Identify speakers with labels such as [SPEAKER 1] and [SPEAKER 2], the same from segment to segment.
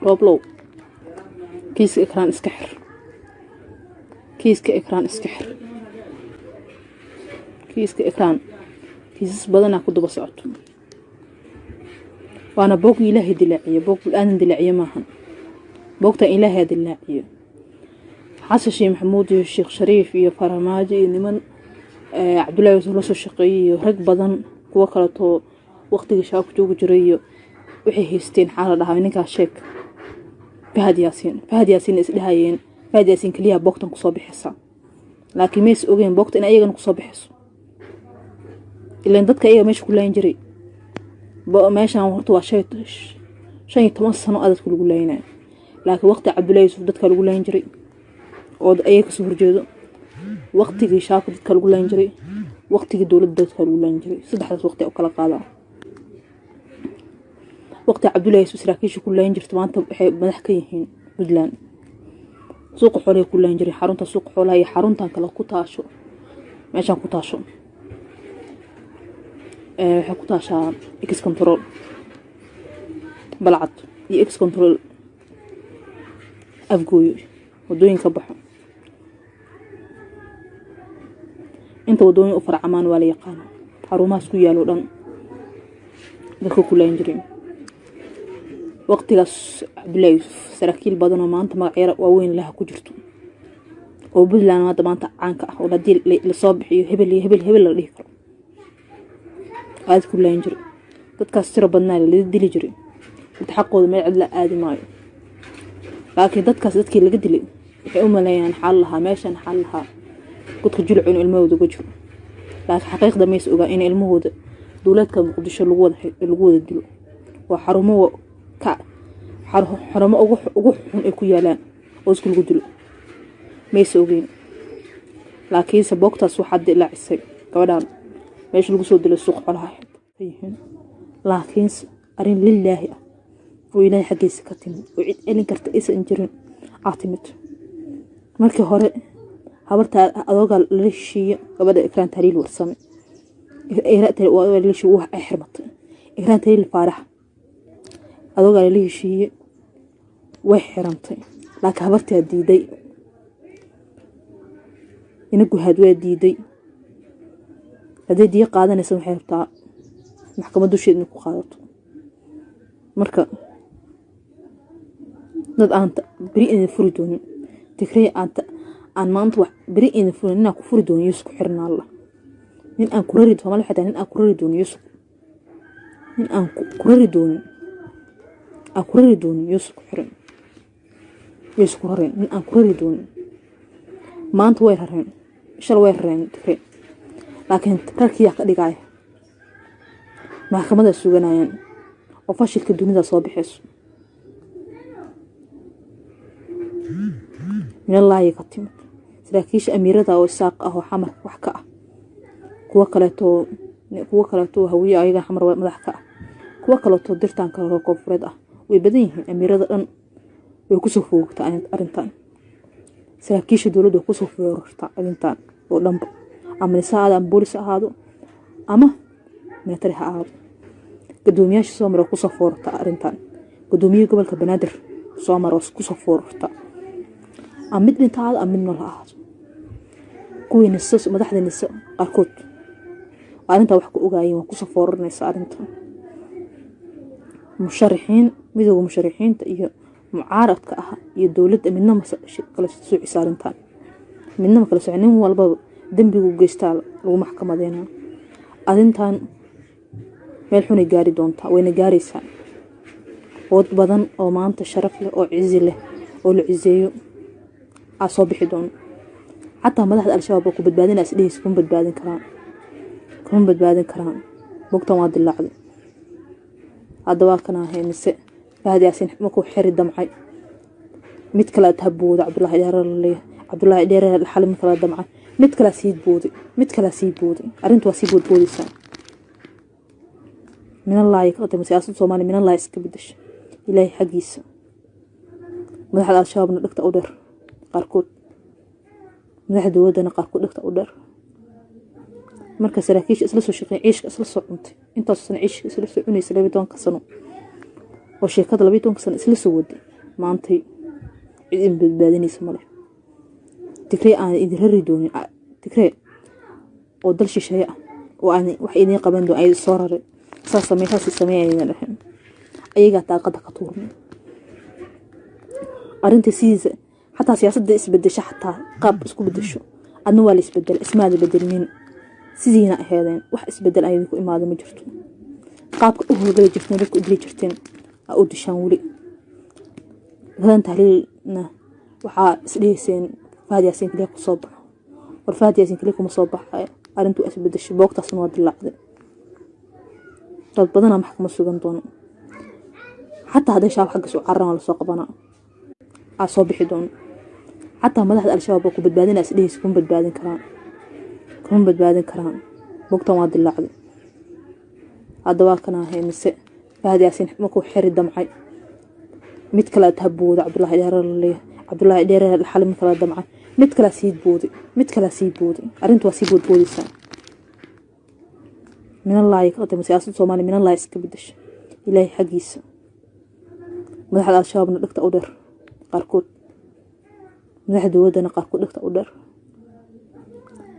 [SPEAKER 1] روبلو كيس إكران إسكحر كيس كإكران إسكحر كيس كإكران كيس بدنا كده بسعط وأنا بوق إلهي دلاعية بوق الآن دلاعية ماهن بوقت إلهي دلاعية حسن شي محمود الشيخ شريف يا فرماجي نمن عبد الله يوسف الشقي رق بدن kuwa kala to waqtiga shaabku joogu jiray wixii haysteen xaalad dhahay ninka sheek Fahad Yaasin is dhahayeen Fahad Yaasin kaliya boqtan ku soo bixisa laakiin mees ogeyn boqtan in ayagana ku soo bixiso ilaa dadka ayaga meesha ku laan jiray meeshan horta waa shay 15 sano aad ku lagu laayay laakiin waqti Cabdullaahi Yuusuf dadka lagu laan jiray oo ayaga soo horjeedo waqtigii shaabku dadka lagu laan jiray waqtigii dawladda dadka lagu laan jiray saddexdaas waqti oo kala qaada waqti Cabdullaahi Yuusuf saraakiisha ku laan jirtay maanta waxay madax ka yihiin Puntland suuq xoolaha ku laan jiray xarunta suuq xoolaha iyo xaruntan kala ku taasho meeshan ku taasho waxa ku taashaa X control balcad iyo X control afgooyo wadooyinka baxo inta wadooyin u farcamaan waa la yaqaan xarumahaas ku yaalo dhan dadka ku laan jiray waqtigaas Cabdullaahi Yuusuf saraakiil badan oo maanta magacyada waaweyn laha ku jirto oo Puntland maanta caanka ah oo la soo bixiyo hebel la dhihi karo aad ku laan jiray dadkaas tiro badnaa la dili jiray inta xaqooda meel cid la aadi maayo laakiin dadkii laga dilay waxay u maleeyaan xal laha meeshan xal laha dadka jilcun ilmahooda uga jiro laakiin xaqiiqda mees ogaa in ilmahooda dawladka Muqdisho lagu wada dilo waa xarumo ugu xun ay ku yaalaan oo isku lagu dilo mees ogeyn laakiin sababtaas waxa dilaacisay gabadhan meesha lagu soo dilay suuq xoolaha laakiin arin lillaahi oo ilaahay xaqiisa ka timid oo cid elin karta aysan jirin aatimid markii hore habarta adooga la heshiiyo gabadha Ikraan Tahliil warsame waa la heshiiyo wax ay xirmatay Ikraan Tahliil Faarax adooga la heshiiyo way xirantay laakiin habarta diiday inagu hadwaa diiday hadii qaadanaysa waxay rabtaa maxkamaddu sheedna ku qaadato marka dad aan bari in furi doonin tikray aan maanta wax bari in furi inaan ku furi doonin Yuusuf xirna Allah in aan ku rari doonin xataa in aan ku rari doonin Yuusuf in aan ku rari doonin Yuusuf xirin Yuusuf xirin in aan ku rari doonin maanta way rareen shal way rareen tikray laakiin tarkiya ka dhigay maxkamadda suganayaan oo fashilka dunida soo bixiyso من الله يكتم سراكيش أميرة أو ساق أو حمر وحكا kuwa kaleeto hawiye ayaga xamar madax ka kuwa kaleeto dirtaan kala koonfureed ah way badan yihiin amirada dhan way ku soo foogtaa arintan saraakiisha dawladda ku soo foorarta arintan oo dhanba ama nisaada ama boolis ahaado ama military ha ahaado gudoomiyaasha Soomaaliya ku soo foorarta arintan gudoomiyaha gobolka Banaadir Soomaaliya ku soo foorarta amid intaada amid nool ahaado kuwii nisas madaxda nisa qaarkood arinta wax ku ogaayeen waa ku soo foorarnaysa arintan midowga musharixiinta iyo mucaaradka ah iyo dawladda midna kala soo cisaarintaan midna kala socnin walba dambigu geystaa lagu maxkamadeena arintan meel xun ay gaari doontaa wayna gaaraysaa wad badan oo maanta sharaf leh oo cizi leh oo la cizeeyo soo bixi doon xataa madaxda al-shabaab oo ku badbaadinaysa dhiis kuma badbaadin karaan bogtan waa dilaacday hadda waa kana haymise Fahad Yaasin markuu xiri damcay mid kale taabooda Cabdullaahi Dheere xalim kala damcay mid kale sii booday arintu waa sii boodboodaysa من الله يقدم سياسة Soomaaliya من الله iska bedesha ilaahay xaqiisa madaxda al-shabaabna dhagta u dheer qaarkood madaxda wadana qaarkood dhagta u dheer marka saraakiisha isla soo shaqeeyay ciishka isla soo cuntay intaas sana ciishka isla soo cunaysa 12 sano oo sheekada 12 sano isla soo waday maantay cid in badbaadinaysa male. tigree aan idin rari doonin, tigree oo dal shisheeye ah oo aan wax idin qaban doon ay soo raray saas sameeyayna dhahan ayaga taaqada ka tuurmay arinta siisa xataa siyaasadda isbedesha xataa qaab isku bedesho adna waa la isbedel ismaada bedelmin sidiina ahaydeen wax isbedel ay ku imaado ma jirto qaabka u hoggaay jirteen dadku u dili jirteen u dishaan wali hadan tahliilna waxaa isdheyseen Fahad Yaasin kaliya ku soo baxo war Fahad Yaasin kaliya kuma soo baxay arintu isbedesho boogtaasna waa dilaacday dad badan maxkamad sugan doono xataa haday shaab xagga soo carran la soo qabana soo bixi doono xataa madaxda al-shabaab oo ku badbaadinaa isdheys kuma badbaadin karaan boogtan waa dilaacday hadda waa kana ahay mise Fahad Yaasin markuu xiri damcay mid kale taabooda Cabdullaahi Dheere xal mid kale damcay mid kale sii boodi arintu waa sii boodboodaysaa من الله يقدم سياسة الصومالي من الله يسكبدش إلهي حقيس مدحد الشباب ندقت أودر قاركود مدحد ودنا قاركود دقت أودر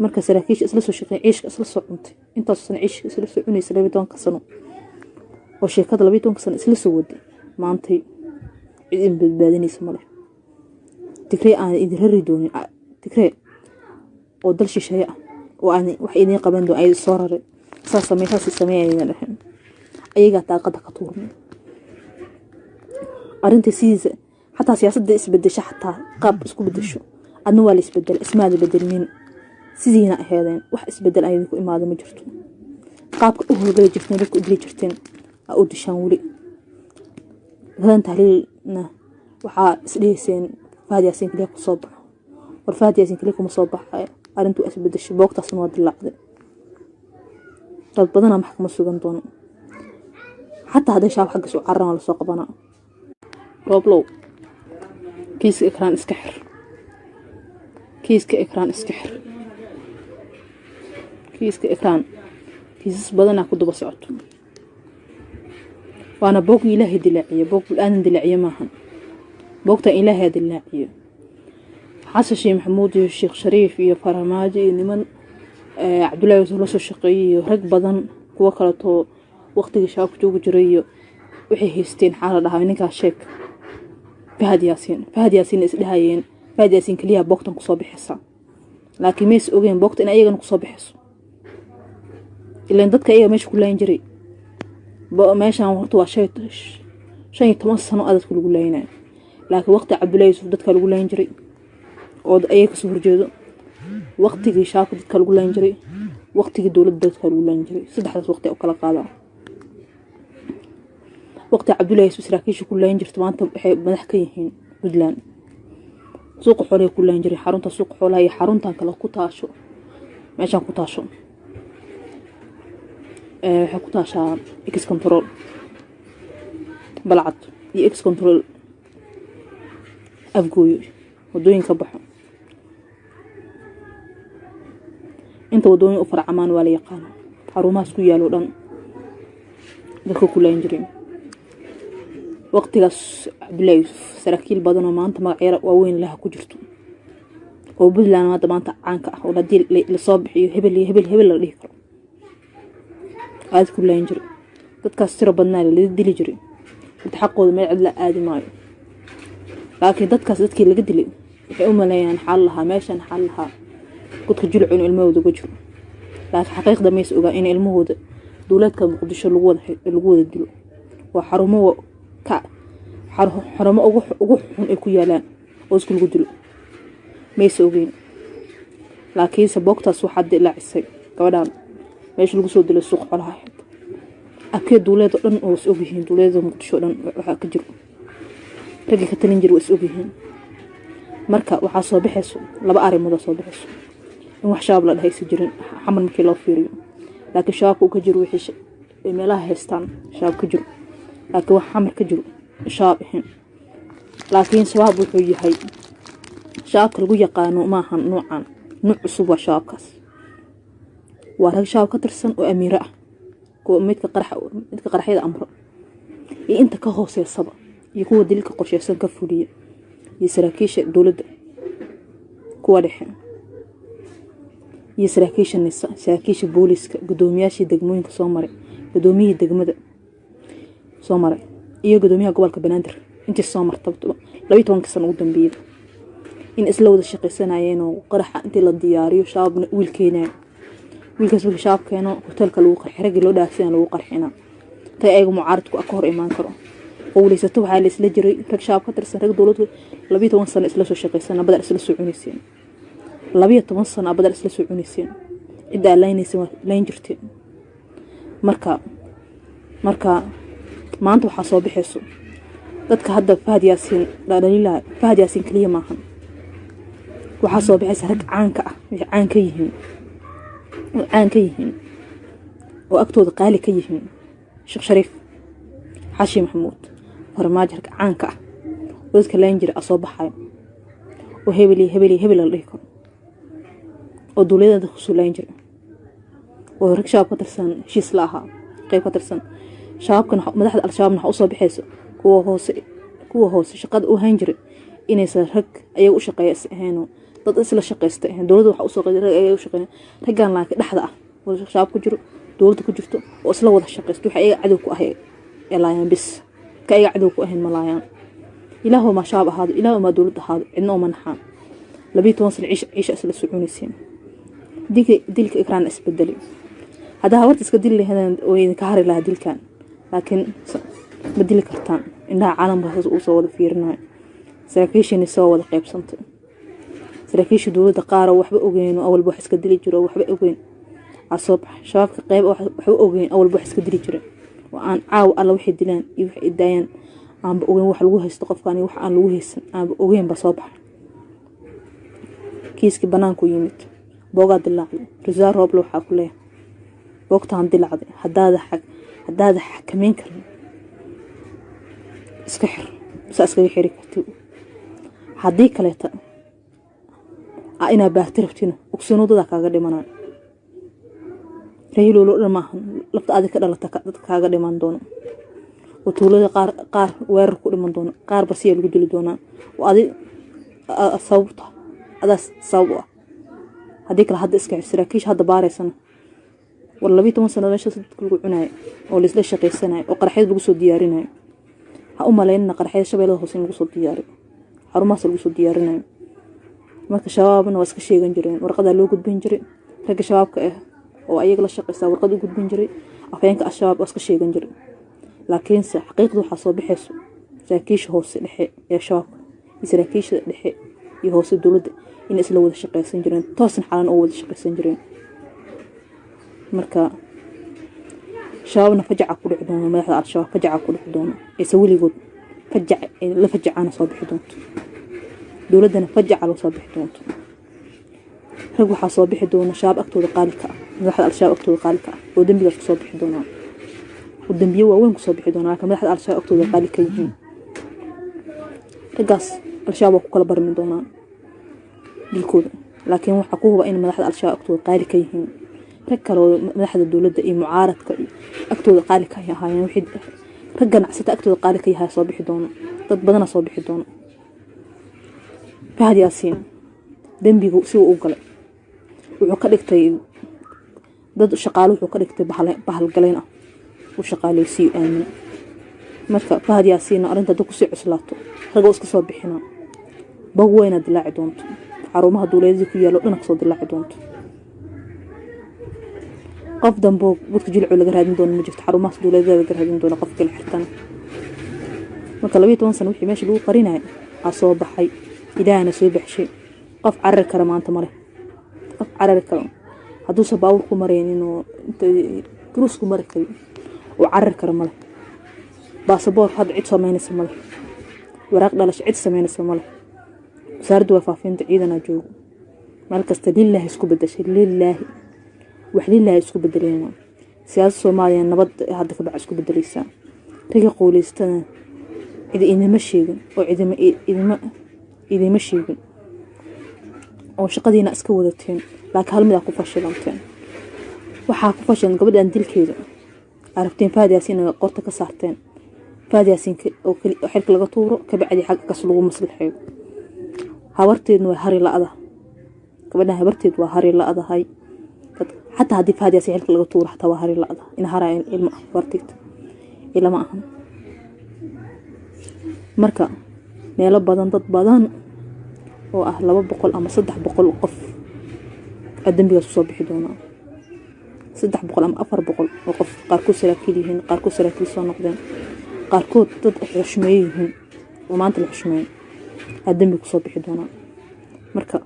[SPEAKER 1] مركز سراكيش اسلسو شقي عيش اسلسو عنتي انت اصلا عيش اسلسو عني سلبيتون كسنو وشيكاد لبيتون كسن اسلسو ودي ما انتي إذن بدبادينيس ماله تكري aan idin rari doonin تكري oo dal shisheeye ah oo aan wax idin qaban doon ay soo raray saas sameeyayna dhahan ayaga taaqada ka tuurmay arinta siisa xataa siyaasadda isbedesha xataa qaab isku bedesho adna waa la isbedel ismaada bedelmin sidiina ahaydeen wax isbedel ay ku imaado ma jirto qaabka u hoggaay jirteen dadku u dili jirteen u dishaan wali hadan tahliilna waxaa isdheyseen Fahad Yaasin kaliya ku soo baxo war Fahad Yaasin kaliya kuma soo baxay arintu isbedesho boogtaasna waa dilaacday dad badan maxkamad sugan doono xataa haday shaab xagga soo carran la soo qabana rooblow kiiska ekraan iska xir kiiska ekraan kiisas badan ku daba socoto waana boog ilaahay dilaaciyo boog aan dilaaciyo maahan boogta ilaahay dilaaciyo xasan sheekh maxamuud iyo sheekh shariif iyo farmaajo iyo niman Cabdullaahi soo soo shaqeeyay rag badan kuwa kale to waqtiga shaabku joogu jiray waxay haysteen xaalad ah ninka sheek Fahad Yaasin is dhahayeen Fahad Yaasin kaliya boogtan ku soo bixisa laakiin mees ogeen boogta in ayaga ku soo bixiso ilaan dadka ayaga meesha ku laan jiray meeshan horta waa 15 sano aad ku lagu laaynaay laakiin waqti Cabdullaahi soo dadka lagu laan jiray oo ayaga soo horjeedo waqtigii shaabku dadka lagu laan jiray waqtigii dawladda dadka lagu laan jiray saddexdaas waqti oo kala qaada waqti Cabdullaahi soo saraakiisha ku laan jirtay maanta waxay madax ka yihiin Puntland suuq xoolaha ku laan jiray xarunta suuq xoolaha iyo xaruntan kala ku taasho meeshan ku taasho waxa ku taashaa X control balcad iyo X control afgooyo wadooyinka baxo inta wadooyin u farcamaan waa la yaqaan xarumahaas ku yaalo dhan dadka ku laan jiray waqtigaas Cabdullaahi saraakiil badan oo maanta magacyada waaweyn laha ku jirto oo Puntland maanta caanka ah oo hadii la soo bixiyo hebel la dhihi karo aad ku laan jiray dadkaas tiro badnaa la dili jiray inta xaqooda meel cid la aadi maayo laakiin dadkaas dadkii laga dilay waxay u maleeyaan xal laha meeshan xal laha dadka jilcun ilmahooda uga jiro laakiin xaqiiqda ma is ogaa in ilmahooda dawladka Muqdisho lagu wada dilo waa xarumo ugu xun ay ku yaalaan oo isku lagu dilo ma is ogeyn laakiin sababtaas waxa dilaacisay gabadhan meesha lagu soo dilay suuq xoolaha akee dawladda dhan oo is ogyihiin dawladda Muqdisho dhan waxa ka jiro ragga ka talin jiro is ogyihiin marka waxa soo bixayso laba arimood soo bixayso in wax shaab la dhaysi jirin xamal markii loo fiiriyo laakiin shaabku ka jiro wixii meelaha haystaan shaab ka jiro laakiin wax xamar ka jiro shaab ahayn laakiin sabab wuxuu yahay shaabka lagu yaqaano maahan nooc cusub waa shaabkaas waa rag shaab ka tirsan oo amiira ah midka qarxayda amro iyo inta ka hooseysaba iyo kuwa dilka qorsheysan ka fuliya iyo saraakiisha dowladda kuwa dhexe iyo saraakiisha nisa saraakiisha booliska gudoomiyaashii degmooyinka soo maray gudoomiyihii degmada soo maray iyo gudoomiyaha gobolka Banaadir intii soo martay 12 sano ugu dambeeyay in isla wada shaqaysanayeen oo qaraxa intii la diyaariyo shaabna wiilkeena wiilkaas wuxuu shaabkeena hotelka lagu qarxay rag loo dhaafsan lagu qarxina tay ayagu mucaaradku ka hor imaan karo qowleysato waxa la isla jiray rag shaab ka tirsan rag dawladdu 12 sano isla soo shaqaysanaa badal isla soo cuniseen 12 sano badal isla soo cuniseen cid alaynaysa laan jirtay marka maanta waxa soo bixayso dadka hadda Fahad Yaasiin dhaliilaa Fahad Yaasiin kaliya maahan waxa soo bixaysa rag caanka ah caan ka yihiin oo agtooda qaali ka yihiin Sheekh Shariif Xashi Maxamuud farmaajo rag caanka ah dadka laan jira soo baxay oo hebel la dhigo oo dawladda ku laan jira oo rag shaab ka tirsan heshiis la ahaa qayb ka tirsan shaabkan madaxda al-shabaab waxa soo bixayso kuwa hoose shaqada u hayn jiray inay rag ayaga u shaqeeyay ahayn dad isla shaqeystay dawladda waxa soo qaaday rag ayaga u shaqeeyay ragaan laakiin dhaxda ah oo shaab ku jiro dawladda ku jirto oo isla wada shaqeystay waxa ayaga cadow ku ahay ilaayaan bis ka ayaga cadow ku ahayn malaayaan ilaahu ma shaab ahaado ilaahu ma dawladda ahaado cidna uma naxaan 12 sano ciisha isla soconayseen dilka ikraan isbedeli hada horta iska dil lahayn oo idin ka hari lahaa dilkan laakiin بدل كرتان إنها عالم بحث وصوّد فيرنا سراكيش نسوا ولا قيب صمت سراكيش دول دقارة وحب أوجين أول بحث كدري جرا وحب أوجين عالصبح شباب قيب وحب أوجين أول بحث كدري جرا وأن عاو الله وحيد دلان يوحي الديان عم بأوجين وحلوها استقفاني وحان لوهيس عم بأوجين بصبح كيس كبنانكو يمت بوقا دلعي رزار روب لو حاكله وقت عن دلعي هداد حكمين كريم اسكحر ساسكي خيري كرتو حدي كليتا اينا باهترفتينا اوكسونودا كاغا ديمانا ريلو لو دماهن لفت ادي كدلتا كاغا ديمان دون وتولada qaar weerar ku dhiman doona qaar basiya lagu dili doona oo adi sababta adas sabab hadii kala hadda iska saraakiish hadda baaraysan wal 12 sano meesha lagu cunay oo la isla shaqeysanaay oo qarxeed lagu soo diyaarinaay ha u maleeyna qarxeed shabeelada hoose lagu soo diyaari xarumaha lagu soo diyaarinaay marka shabaabna waa iska sheegan jireen warqada loo gudbin jiray ragga shabaabka ah oo ayaga la shaqeysta warqad u gudbin jiray afeenka shabaab waa iska sheegan jiray laakiin xaqiiqdu waxa soo bixayso saraakiisha hoose dhexe ee shabaabka saraakiisha dhexe iyo hoose dawladda in isla wada shaqeysan jireen toosan xalan oo wada shaqeysan jireen marka shabaabna fajaca ku dhici doona madaxda al-shabaab fajaca ku dhici doona ee sawiligood fajac la fajacana soo bixi doonto dawladana fajaca loo soo bixi doonto rag waxa soo bixi doona shabaab agtooda qaalka madaxda al-shabaab agtooda qaalka oo dambiga soo bixi doona ودنبيه وين كسب حدونا كم واحد على الشاب أكتر قال كيهين رجاس الشاب وكل بر من دونا بالكود لكن وحقوه بين من واحد على الشاب أكتر قال كيهين ركلوا من أحد الدولة دي معارض أكتر قال كيه هاي واحد رجع نعست أكتر قال كيه هاي صبي حدونا ضد بدنا صبي حدونا فهذا ياسين دنبيه سوء وقل وعقدك تي ضد شقاله وعقدك تي بحال قلينا وشقاليسي آمن marka Fahad Yaasiin arinta dadku si cuslaato rago iska soo bixina baweyna dilaaci doonto xarumaha dawladda ku yaalo dhanka soo dilaaci doonto qof dambo dadka jilcu laga raadin doono ma jirto xarumaha dawladda laga raadin doono qof kale xirtan marka 12 sano wixii meesha lagu qarinay soo baxay ilaahna soo baxshay qof carar kara maanta male qof carar kara haduu sabaw ku mareenino كروس كمركي وعرر كرمله باسبور هذا عيد سمين سمله ورق دلش عيد سمين سمله سارد وفافين تعيدنا جو مالك استدل الله يسكب بدش لله وحلي الله يسكب بدرينا سياسة سوماليا نبض هذا كبع يسكب بدريسان تيجي قولي استنا إذا مشيجن أو إذا مشيجن أو شقدينا أسكودتين لكن هل ملاكو فشلتين waxaa ku fashan gabadhan dilkeeda aragteen Fahad Yaasiin qorta ka saarteen faadiyaasin oo kali xilka laga tuuro ka bacdi xaq kas lagu maslaxeeyo habarteedna way hari la'ada gabadha habarteed waa hari la'adahay حتى هذه فادية سيحلك لغة طور حتى وهاري اللقضة إن هارا إلما أخبرتيت إلا ما أهم مركا ميلا بدان ضد بدان وأهل بقول أما صدح بقول وقف قدم بيها صوبي دونا صدح بقول أما أفر بقول وقف قاركو سراكيليهن قاركو سراكيل صانقدين قاركو ضد حشميهن وما أنت الحشمين قدم بيها صوبي دونا مركا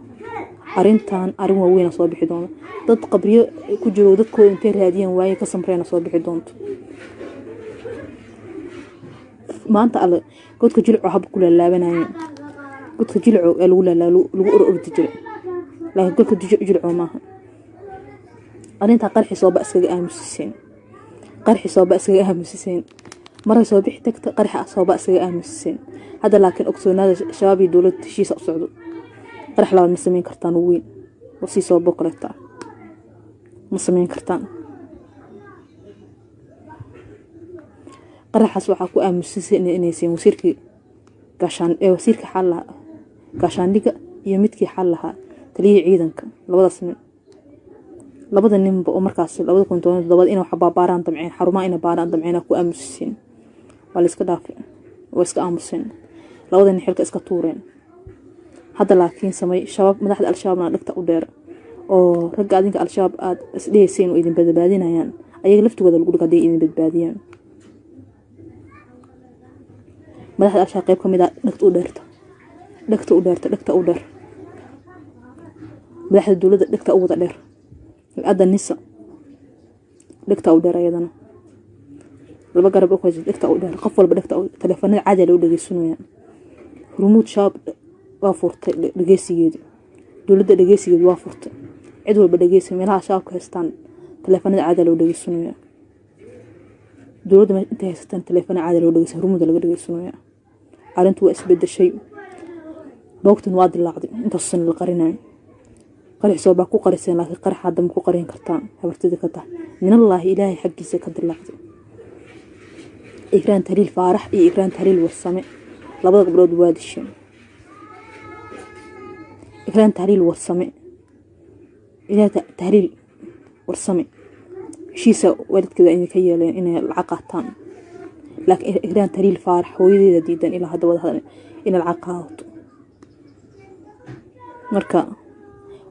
[SPEAKER 1] arintan arin waaweyn soo bixi doona dad qabriyo ku jiro dadkooda intee raadiyeen waaye ka samreena soo bixi doonto maanta alle godka jilco hab ku laabanayeen godka jilco ee lagu orordi jiray laakiin godka jilco maaha arinta qarxi soo ba iskaga aamusiseen maray soo bixi tagta qarxa soo ba iskaga aamusiseen hada laakiin ogsoonada shabaab iyo dawladda heshiis u socdo قرح لو مسمين كرتان وين وسي سو بوكلتا مسمين كرتان قرحاس waxa ku aamusisay inay sii wasiirkii gaashaan wasiirka xallaha gaashaandhiga iyo midkii xallaha taliye ciidanka labada ninba oo markaas 2017 inuu xabaabaraan damceen xarumaha ina baaraan damceen ku aamusiseen wala iska dhaafay oo iska aamuseen labada nin xilka iska tuureen هذا لكن سمي شباب مدحد الشباب نقطة أودر أو رجع دينك الشباب ليه سين وإذن بدبادين يعني أيه لفتوا هذا الجود قدي إذن بدبادين مدحد الشباب قيبكم إذا نقطة أودر مدحد الدولة نقطة أودر الأدى النساء نقطة أودر أيضا البقرة بكوز نقطة أودر قفل بنقطة تلفون عادي لو لقي سنو يعني رموت شاب وافورت دغيسيgeedi dawladda dhageysigeed waa furtay cid walba dhageysi meelaha shacabka haystaan telefoonada caadi loo dhageysanayo dawladda inta haystaan telefoonada caadi loo dhageysan rumada laga dhageysanayo arintu waa isbedeshay boogtan waa dilaacday inta san la qarinayo qarix soo baa ku qariseen laakiin qarix hadam ku qarin kartaan habartida ka tahay min allah ilaahi xaqiisa ka dilaacday ikraan tariil faarax iyo ikraan tariil warsame labada gabdhood waa dishay إكران تهليل والسماء إلى تهليل والسماء شيء والد كذا إنك هي لين إن العقاتان لكن إكران تهليل فارح هو يدي جدا إلى هذا وهذا إن العقات مركا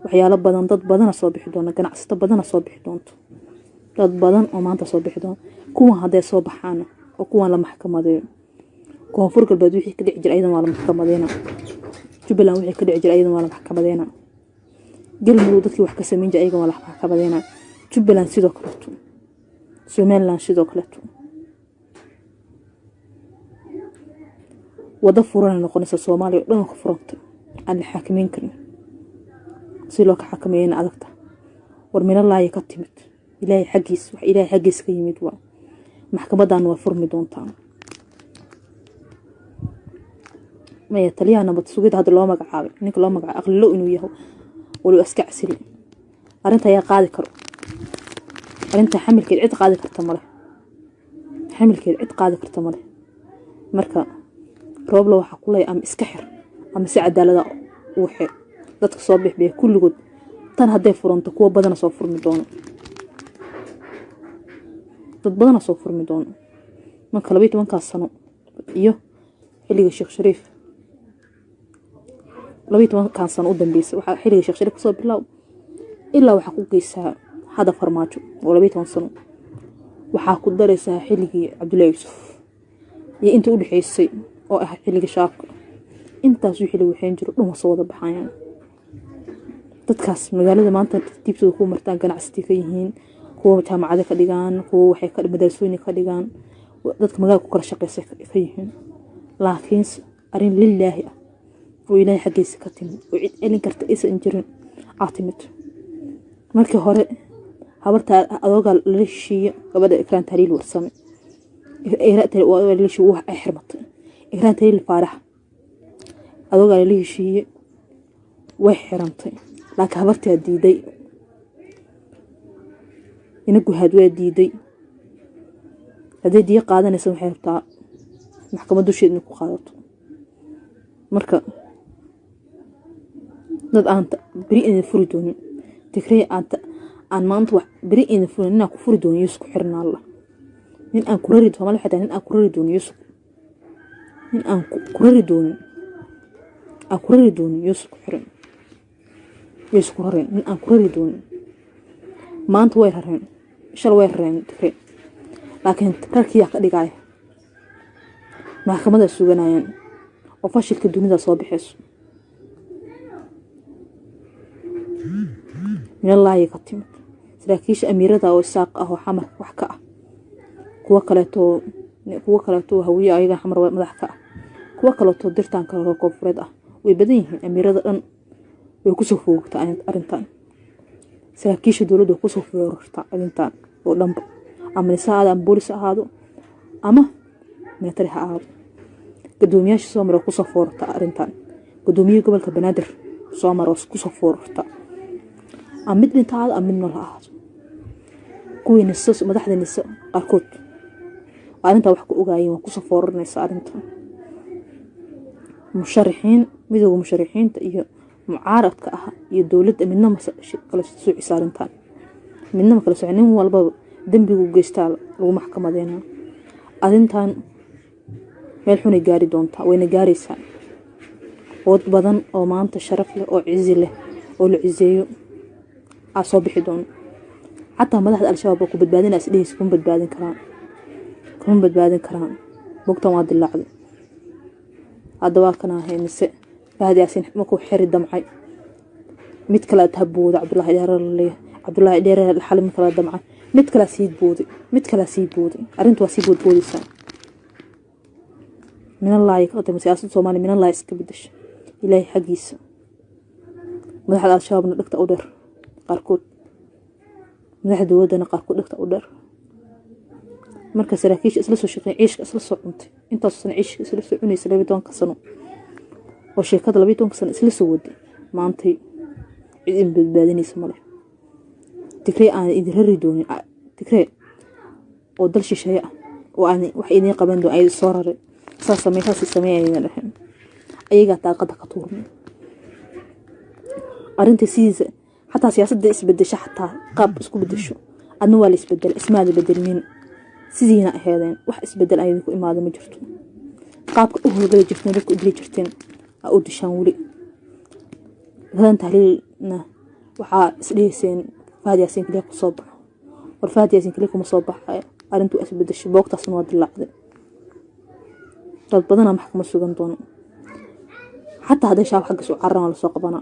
[SPEAKER 1] وحيال بدن ضد بدن صباح دون كان عصت بدن صباح دون ضد بدن وما أنت صباح دون كون هذا صباحنا وكون لما محكمة ذي كون فرق البدوي كده يجري أيضا على محكمة ذينا جبلان وحي كدعي جرى أيضا ولا محكمدينا قلمرو dadkii wax ka sameyn jiray ayaga wala maxkamadeena Jubbaland sidoo kale Somaliland sidoo kale wada furan noqonaysa Soomaaliya oo dhan ka furantay aan la xakameyn karin si loo ka xakameeyay adagta war min Allah ka timid ilaahay xaqiis ka yimid waa maxkamadan waa furmi doontaa ما يتليها نبض سويد هذا اللي ما قعاب إنك اللي ما قع أغلو إنه يهو ولو أسكع سري أرنت يا قاعد كرو أرنت حمل كل عد قاعد كرتمله حمل كل عد قاعد كرتمله مركا روبلو حقولي أم إسكحر أم سعد على وحي لا تصبح به كل جد تن هدي فرنت قوة بدنا صفر مدون بدنا صفر مدون من كلبيت من كاسنو إيوه اللي الشيخ شريف لبيت ما كان سنة قدام بيس وحيلي الشيخ شريف صوب الله إلا وحقوق يسها هذا فرماجه ولبيت ما سنة وحقوق درسها حيلي عبد الله يوسف يا أنت قولي حيسي أو حيلي شاق أنت زوج حيلي وحين جرو لما صوّد بحيان تتكاس مقالة ما أنت تجيب سوق مرتان كان عستيكيهين هو متهم عادة كديجان هو حيك مدرسوني كديجان ضدك مقال كل شقة فيهن لكن أرين لله وإلهي حقي سكتم وعيد إلين كرت إيس إنجرين عاطمت markii hore habarta adooga la heshiiyay gabadha Ikraan Tariil warsame la heshiiyay wax ay xirmatay Ikraan Tariil faarax adooga la heshiiyay way xirantay laakiin habarta diiday inagu hadwaa diiday hadii qaadanaysa waxay rabtaa maxkamad dusheedna ku qaadato. marka dad aan beri in furi doonin tigree aan maanta wax beri in furin inaan ku furi doonin isku xirnaa Allah nin aan ku rari doonin xataa nin aan ku rari doonin isku nin aan ku rari doonin isku xiran isku rareen nin aan ku rari doonin maanta way rareen shal way rareen tigree laakiin rarkii ka dhigay maxkamada suganayaan oo fashilka dunida soo bixayso من الله يقتم سراكيش أميرة أو ساق أو حمر وحكاء كوا كلاتو هوية أيضا حمر ومضحكاء كوا كلاتو درتان كلاتو كوفردا ويبدين أميرة أن ويكسفوك تاع أرنتان سراكيش دولو كسفوك تاع أرنتان ولمب أما نساء هذا بوليس هذا أما من تريها هذا قدومياش سومر كسفور تاع أرنتان قدومي قبل كبنادر سومر كسفور تاع أمد نتعال أمد نلعاد كوي نسوس مدحد النساء قاركود وأنت وحكو أوغايين وكوسا فور نساء أنت مشارحين ميدو مشارحين تأيه معارض كأها يدولد مننا كلا سوعي سارنتان مننا كلا سوعنين والباب دنبي وقيستال ومحكمة دينا أدنتان ميلحوني قاري دونتا وين قاري سان ود بدن أو مانتا شرف له أو عزي له أو العزيو أصابح دون حتى مدحد الشباب وكو بدبادين أسئليس كون بدبادين كران بوقتا واد اللعب هذا كنا هي نساء فهذا ياسين مكو حير الدمعي متكلا تهبود عبد الله دير الحلم كلا دمعه متكلا سيد بودي أرنت وسيد بودي سان من الله يقدم سياسة صومالي من الله يسكبدش إلهي حقيس مدحد الشباب نلقت أودر قاركود مدحد ودنا قاركود لقت أودر marka saraakiish isla soo shaqeeyay ciish isla soo cuntay intaas san ciish isla soo cunay 12 sano oo sheekada 12 sano isla soo waday maantay idin badbaadinaysa male tigree aan idin rari doonin tigree oo dal shisheeye ah oo aan wax idin qaban doo ay soo raray sameeyay lahayn ayaga taaqada ka tuurmay arinta siisa حتى سياسة isbedesha حتى qaab isku bedesho adna waa la isbedel ismaada bedelmin sidina ahaydeen wax isbedel ay ku imaado ma jirto qaabka u hoggaay jirteen dadku u dili jirteen oo dishaan wali hadan tahliilna waxa isdheeseen faadiyaasin kaliya ku soo baxo war faadiyaasin kaliya kuma soo baxay arintu isbedesho boogtaasna waa dilaacday dad badan maxkamad sugan doon حتى هذا شاف حق سو عرنا la soo qabana